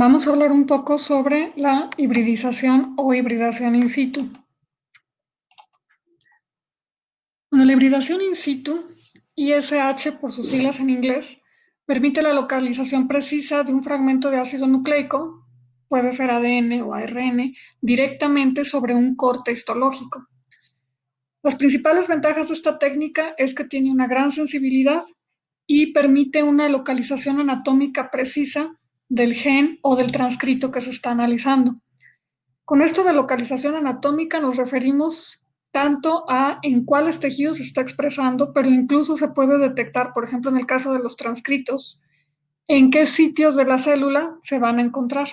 Vamos a hablar un poco sobre la hibridización o hibridación in situ. Bueno, la hibridación in situ, ISH por sus siglas en inglés, permite la localización precisa de un fragmento de ácido nucleico, puede ser ADN o ARN, directamente sobre un corte histológico. Las principales ventajas de esta técnica es que tiene una gran sensibilidad y permite una localización anatómica precisa del gen o del transcrito que se está analizando. Con esto de localización anatómica nos referimos tanto a en cuáles tejidos se está expresando, pero incluso se puede detectar, por ejemplo, en el caso de los transcritos, en qué sitios de la célula se van a encontrar.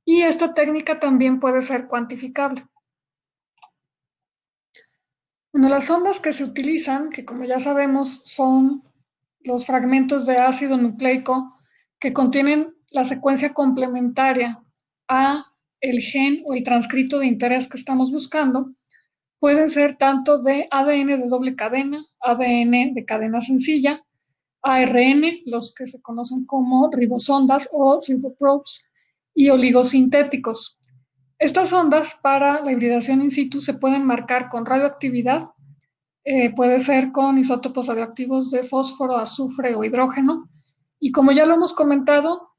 Y esta técnica también puede ser cuantificable. Bueno, las ondas que se utilizan, que como ya sabemos son los fragmentos de ácido nucleico que contienen la secuencia complementaria a el gen o el transcrito de interés que estamos buscando, pueden ser tanto de ADN de doble cadena, ADN de cadena sencilla, ARN, los que se conocen como ribosondas o riboprobes, y oligosintéticos. Estas ondas para la hibridación in situ se pueden marcar con radioactividad, puede ser con isótopos radioactivos de fósforo, azufre o hidrógeno, y como ya lo hemos comentado,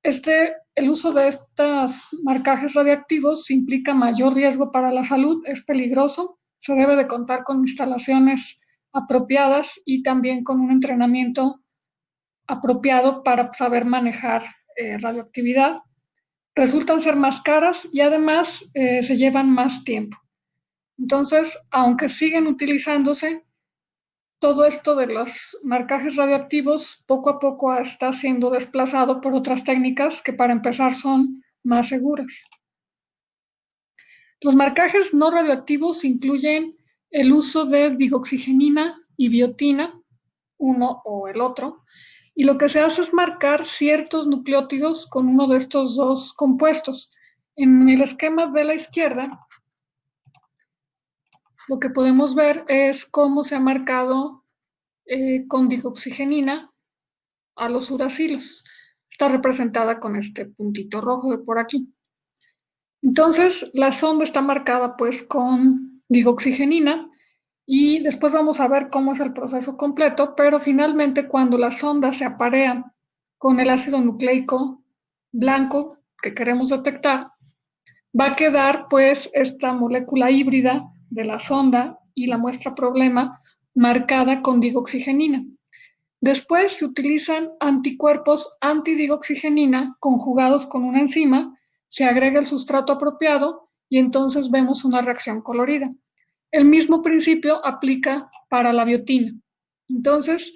el uso de estos marcajes radiactivos implica mayor riesgo para la salud, es peligroso, se debe de contar con instalaciones apropiadas y también con un entrenamiento apropiado para saber manejar radioactividad. Resultan ser más caras y además se llevan más tiempo. Entonces, aunque siguen utilizándose, todo esto de los marcajes radioactivos poco a poco está siendo desplazado por otras técnicas que para empezar son más seguras. Los marcajes no radioactivos incluyen el uso de digoxigenina y biotina, uno o el otro, y lo que se hace es marcar ciertos nucleótidos con uno de estos dos compuestos. En el esquema de la izquierda, lo que podemos ver es cómo se ha marcado con digoxigenina a los uracilos. Está representada con este puntito rojo de por aquí. Entonces, la sonda está marcada pues con digoxigenina y después vamos a ver cómo es el proceso completo, pero finalmente cuando la sonda se aparea con el ácido nucleico blanco que queremos detectar, va a quedar pues esta molécula híbrida de la sonda y la muestra problema marcada con digoxigenina. Después se utilizan anticuerpos antidigoxigenina conjugados con una enzima, se agrega el sustrato apropiado y entonces vemos una reacción colorida. El mismo principio aplica para la biotina. Entonces,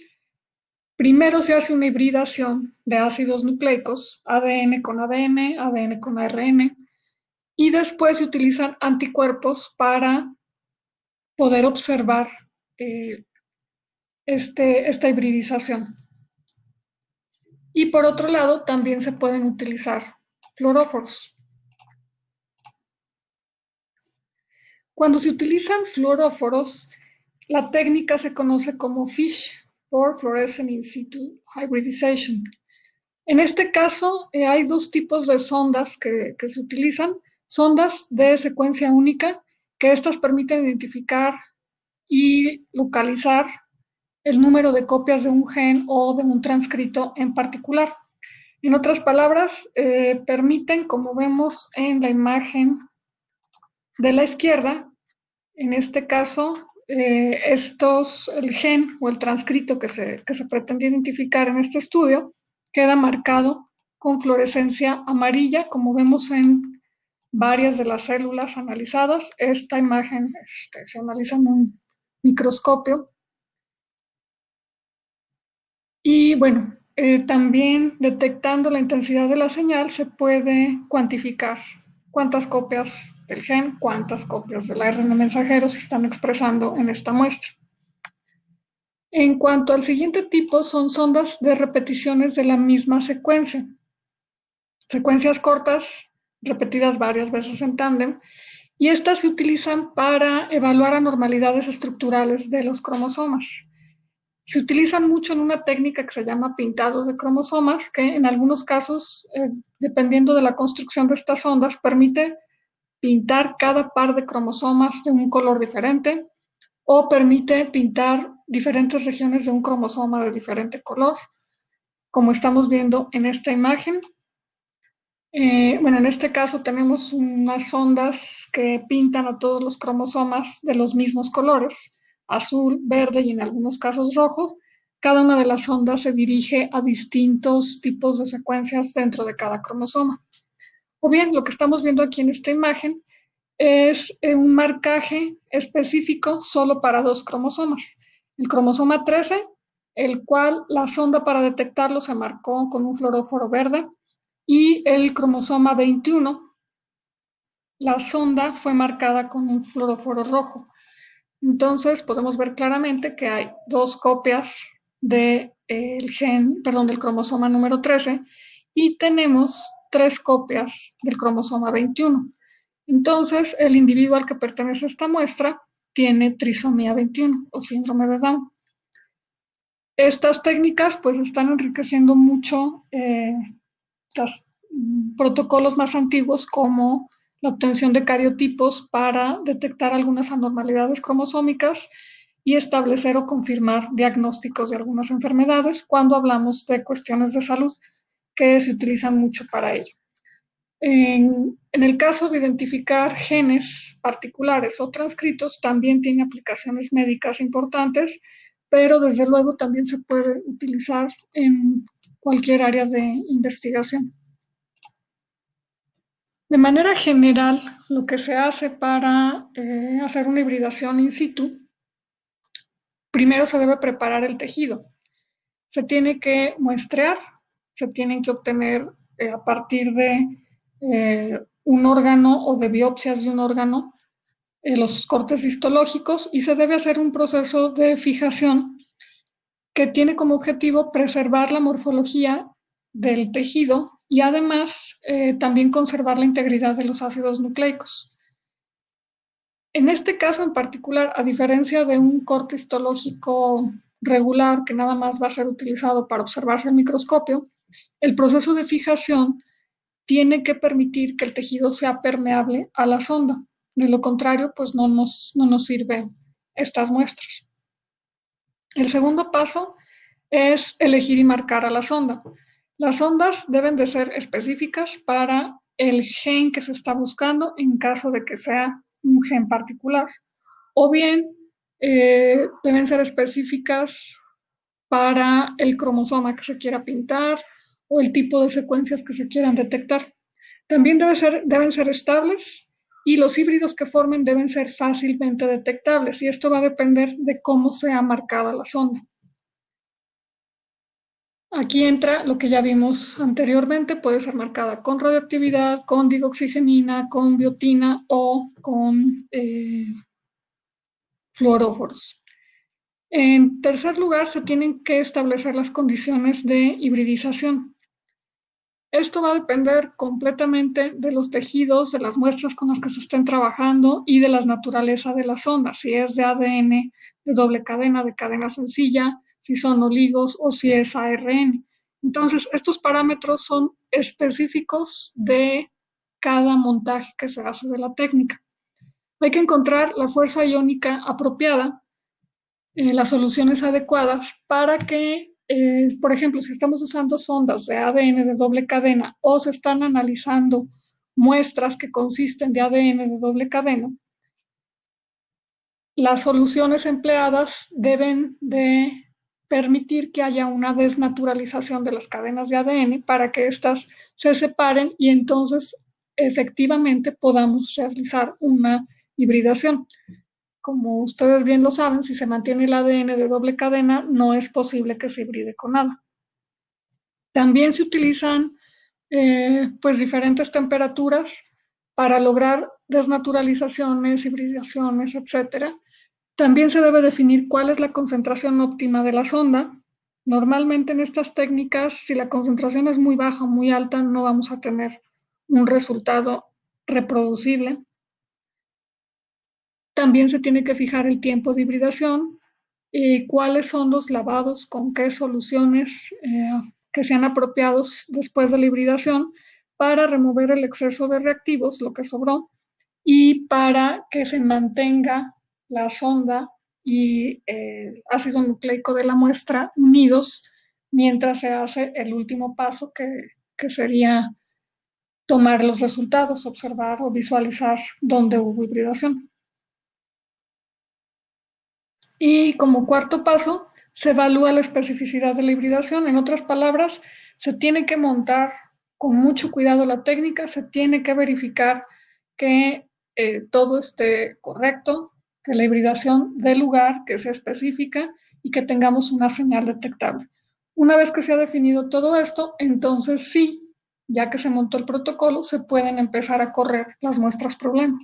primero se hace una hibridación de ácidos nucleicos, ADN con ADN, ADN con ARN, y después se utilizan anticuerpos para poder observar eh, esta hibridización. Y por otro lado, también se pueden utilizar fluoróforos. Cuando se utilizan fluoróforos, la técnica se conoce como FISH, or Fluorescent in situ hybridization. En este caso, hay dos tipos de sondas que se utilizan. Sondas de secuencia única, que estas permiten identificar y localizar el número de copias de un gen o de un transcrito en particular. En otras palabras, permiten, como vemos en la imagen de la izquierda, en este caso, el gen o el transcrito que se pretende identificar en este estudio queda marcado con fluorescencia amarilla, como vemos en varias de las células analizadas. Esta imagen se analiza en un microscopio. Y bueno, también detectando la intensidad de la señal se puede cuantificar cuántas copias del gen, cuántas copias del ARN mensajero se están expresando en esta muestra. En cuanto al siguiente tipo, son sondas de repeticiones de la misma secuencia. Secuencias cortas, repetidas varias veces en tándem, y estas se utilizan para evaluar anormalidades estructurales de los cromosomas. Se utilizan mucho en una técnica que se llama pintado de cromosomas, que en algunos casos, dependiendo de la construcción de estas ondas, permite pintar cada par de cromosomas de un color diferente o permite pintar diferentes regiones de un cromosoma de diferente color, como estamos viendo en esta imagen. Bueno, en este caso tenemos unas ondas que pintan a todos los cromosomas de los mismos colores, azul, verde y en algunos casos rojos. Cada una de las ondas se dirige a distintos tipos de secuencias dentro de cada cromosoma. O bien, lo que estamos viendo aquí en esta imagen es un marcaje específico solo para dos cromosomas. El cromosoma 13, el cual la sonda para detectarlo se marcó con un fluoróforo verde, y el cromosoma 21, la sonda fue marcada con un fluoróforo rojo. Entonces podemos ver claramente que hay dos copias del del cromosoma número 13 y tenemos tres copias del cromosoma 21. Entonces, el individuo al que pertenece esta muestra tiene trisomía 21 o síndrome de Down. Estas técnicas pues están enriqueciendo mucho los protocolos más antiguos, como la obtención de cariotipos para detectar algunas anormalidades cromosómicas y establecer o confirmar diagnósticos de algunas enfermedades cuando hablamos de cuestiones de salud que se utilizan mucho para ello. En el caso de identificar genes particulares o transcritos, también tiene aplicaciones médicas importantes, pero desde luego también se puede utilizar en cualquier área de investigación. De manera general, lo que se hace para hacer una hibridación in situ, primero se debe preparar el tejido. Se tiene que muestrear, se tienen que obtener a partir de un órgano o de biopsias de un órgano los cortes histológicos, y se debe hacer un proceso de fijación que tiene como objetivo preservar la morfología del tejido y además también conservar la integridad de los ácidos nucleicos. En este caso en particular, a diferencia de un corte histológico regular que nada más va a ser utilizado para observarse al microscopio, el proceso de fijación tiene que permitir que el tejido sea permeable a la sonda. De lo contrario, pues no nos sirven estas muestras. El segundo paso es elegir y marcar a la sonda. Las sondas deben de ser específicas para el gen que se está buscando en caso de que sea un gen particular. O bien deben ser específicas para el cromosoma que se quiera pintar o el tipo de secuencias que se quieran detectar. También deben ser estables y los híbridos que formen deben ser fácilmente detectables, y esto va a depender de cómo sea marcada la sonda. Aquí entra lo que ya vimos anteriormente, puede ser marcada con radioactividad, con digoxigenina, con biotina o con fluoróforos. En tercer lugar, se tienen que establecer las condiciones de hibridización. Esto va a depender completamente de los tejidos, de las muestras con las que se estén trabajando y de la naturaleza de la sonda, si es de ADN de doble cadena, de cadena sencilla, si son oligos o si es ARN. Entonces, estos parámetros son específicos de cada montaje que se hace de la técnica. Hay que encontrar la fuerza iónica apropiada, las soluciones adecuadas para que, por ejemplo, si estamos usando sondas de ADN de doble cadena o se están analizando muestras que consisten de ADN de doble cadena, las soluciones empleadas deben de permitir que haya una desnaturalización de las cadenas de ADN para que éstas se separen y entonces efectivamente podamos realizar una hibridación. Como ustedes bien lo saben, si se mantiene el ADN de doble cadena, no es posible que se hibride con nada. También se utilizan pues diferentes temperaturas para lograr desnaturalizaciones, hibridaciones, etcétera. También se debe definir cuál es la concentración óptima de la sonda. Normalmente en estas técnicas, si la concentración es muy baja o muy alta, no vamos a tener un resultado reproducible. También se tiene que fijar el tiempo de hibridación, cuáles son los lavados, con qué soluciones que sean apropiados después de la hibridación para remover el exceso de reactivos, lo que sobró, y para que se mantenga la sonda y el ácido nucleico de la muestra unidos mientras se hace el último paso que sería tomar los resultados, observar o visualizar dónde hubo hibridación. Y como cuarto paso, se evalúa la especificidad de la hibridación. En otras palabras, se tiene que montar con mucho cuidado la técnica, se tiene que verificar que todo esté correcto, que la hibridación dé lugar, que sea específica y que tengamos una señal detectable. Una vez que se ha definido todo esto, entonces sí, ya que se montó el protocolo, se pueden empezar a correr las muestras problema.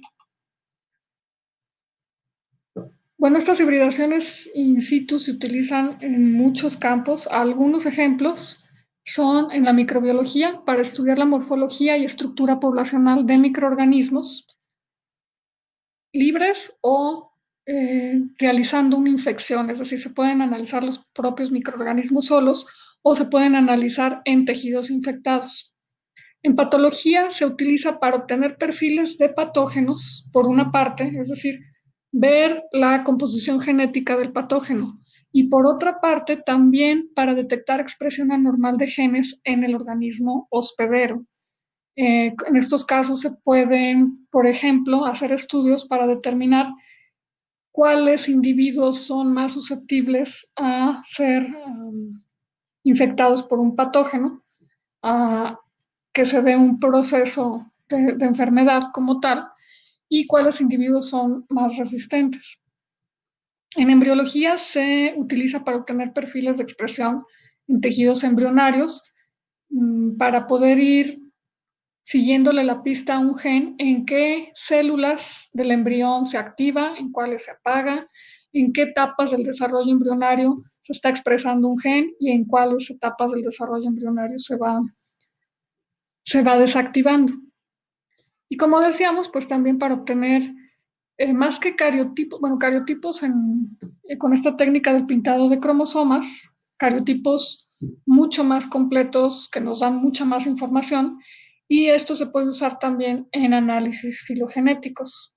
Bueno, estas hibridaciones in situ se utilizan en muchos campos. Algunos ejemplos son en la microbiología para estudiar la morfología y estructura poblacional de microorganismos libres o realizando una infección, es decir, se pueden analizar los propios microorganismos solos o se pueden analizar en tejidos infectados. En patología se utiliza para obtener perfiles de patógenos, por una parte, es decir, ver la composición genética del patógeno, y por otra parte también para detectar expresión anormal de genes en el organismo hospedero. En estos casos se pueden, por ejemplo, hacer estudios para determinar cuáles individuos son más susceptibles a ser infectados por un patógeno, a que se dé un proceso de enfermedad como tal y cuáles individuos son más resistentes. En embriología se utiliza para obtener perfiles de expresión en tejidos embrionarios para poder ir siguiéndole la pista a un gen en qué células del embrión se activa, en cuáles se apaga, en qué etapas del desarrollo embrionario se está expresando un gen y en cuáles etapas del desarrollo embrionario se va desactivando. Y como decíamos, pues también para obtener más que cariotipos, bueno, cariotipos con esta técnica del pintado de cromosomas, cariotipos mucho más completos que nos dan mucha más información, y esto se puede usar también en análisis filogenéticos.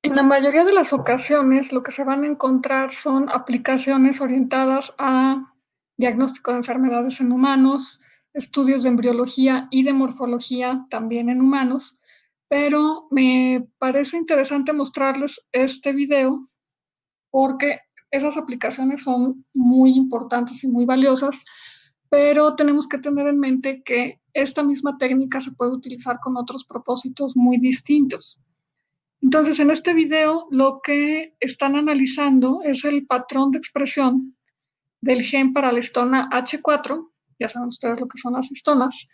En la mayoría de las ocasiones, lo que se van a encontrar son aplicaciones orientadas a diagnóstico de enfermedades en humanos, estudios de embriología y de morfología también en humanos, pero me parece interesante mostrarles este video porque esas aplicaciones son muy importantes y muy valiosas, pero tenemos que tener en mente que esta misma técnica se puede utilizar con otros propósitos muy distintos. Entonces, en este video lo que están analizando es el patrón de expresión del gen para la histona H4, ya saben ustedes lo que son las histonas,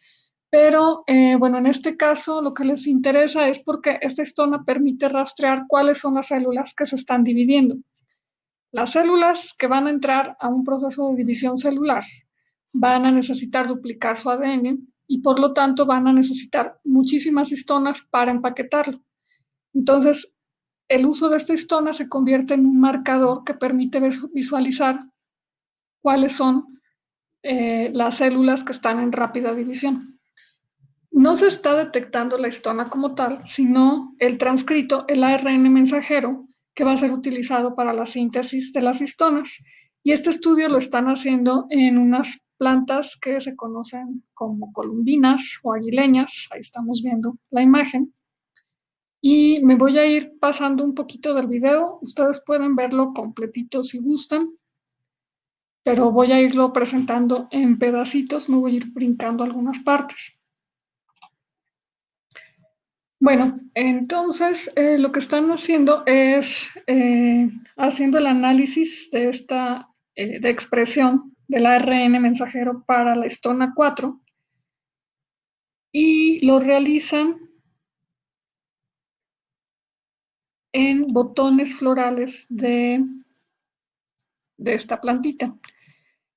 pero bueno, en este caso lo que les interesa es porque esta histona permite rastrear cuáles son las células que se están dividiendo. Las células que van a entrar a un proceso de división celular van a necesitar duplicar su ADN y por lo tanto van a necesitar muchísimas histonas para empaquetarlo. Entonces, el uso de esta histona se convierte en un marcador que permite visualizar cuáles son las células que están en rápida división. No se está detectando la histona como tal, sino el transcrito, el ARN mensajero, que va a ser utilizado para la síntesis de las histonas. Y este estudio lo están haciendo en unas plantas que se conocen como columbinas o aguileñas. Ahí estamos viendo la imagen. Y me voy a ir pasando un poquito del video. Ustedes pueden verlo completito si gustan, pero voy a irlo presentando en pedacitos. Me voy a ir brincando algunas partes. Bueno, entonces lo que están haciendo es haciendo el análisis de esta de expresión del ARN mensajero para la histona 4 y lo realizan en botones florales de esta plantita.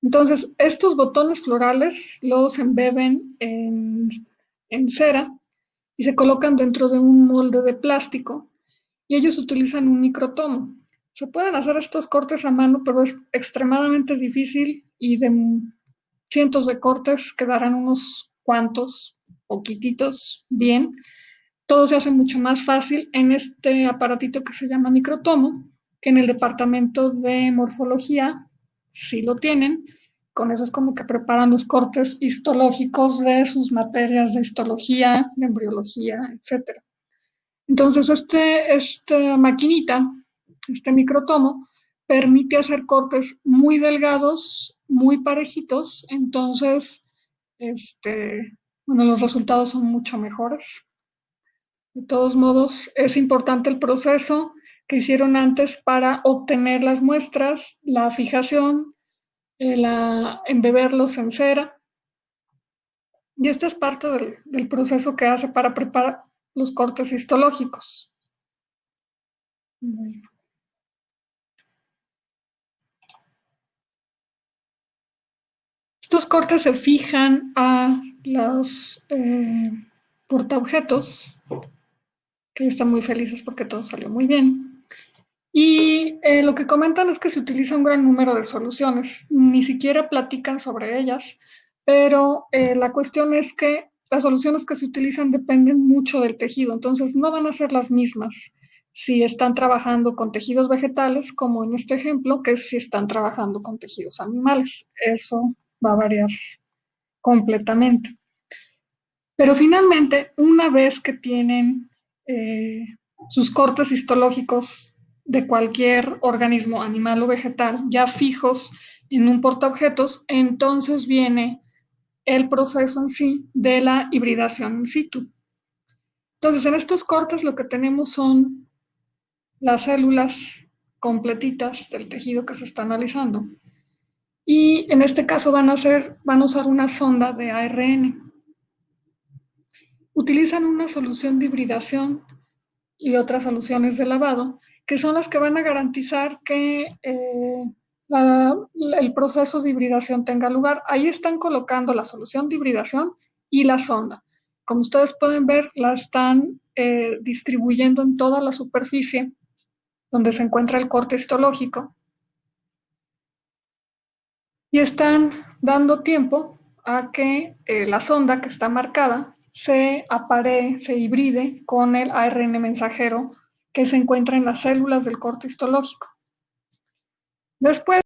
Entonces, estos botones florales los embeben en cera y se colocan dentro de un molde de plástico y ellos utilizan un microtomo. Se pueden hacer estos cortes a mano, pero es extremadamente difícil y de cientos de cortes quedarán unos cuantos, poquititos, bien. Todo se hace mucho más fácil en este aparatito que se llama microtomo, que en el departamento de morfología sí lo tienen. Con eso es como que preparan los cortes histológicos de sus materias de histología, de embriología, etcétera. Entonces, esta maquinita, este microtomo, permite hacer cortes muy delgados, muy parejitos, entonces, bueno, los resultados son mucho mejores. De todos modos, es importante el proceso que hicieron antes para obtener las muestras, la fijación, embeberlos en cera. Y esta es parte del proceso que hace para preparar los cortes histológicos. Bueno. Estos cortes se fijan a los portaobjetos, que están muy felices porque todo salió muy bien. Y lo que comentan es que se utiliza un gran número de soluciones, ni siquiera platican sobre ellas, pero la cuestión es que las soluciones que se utilizan dependen mucho del tejido, entonces no van a ser las mismas si están trabajando con tejidos vegetales, como en este ejemplo, que si están trabajando con tejidos animales. Eso va a variar completamente. Pero finalmente, una vez que tienen eh, sus cortes histológicos de cualquier organismo animal o vegetal ya fijos en un portaobjetos, entonces viene el proceso en sí de la hibridación in situ. Entonces, en estos cortes lo que tenemos son las células completitas del tejido que se está analizando. Y en este caso van a usar una sonda de ARN. Utilizan una solución de hibridación y otras soluciones de lavado, que son las que van a garantizar que el proceso de hibridación tenga lugar. Ahí están colocando la solución de hibridación y la sonda. Como ustedes pueden ver, la están distribuyendo en toda la superficie donde se encuentra el corte histológico y están dando tiempo a que la sonda que está marcada se aparee, se hibride con el ARN mensajero que se encuentra en las células del corte histológico. Después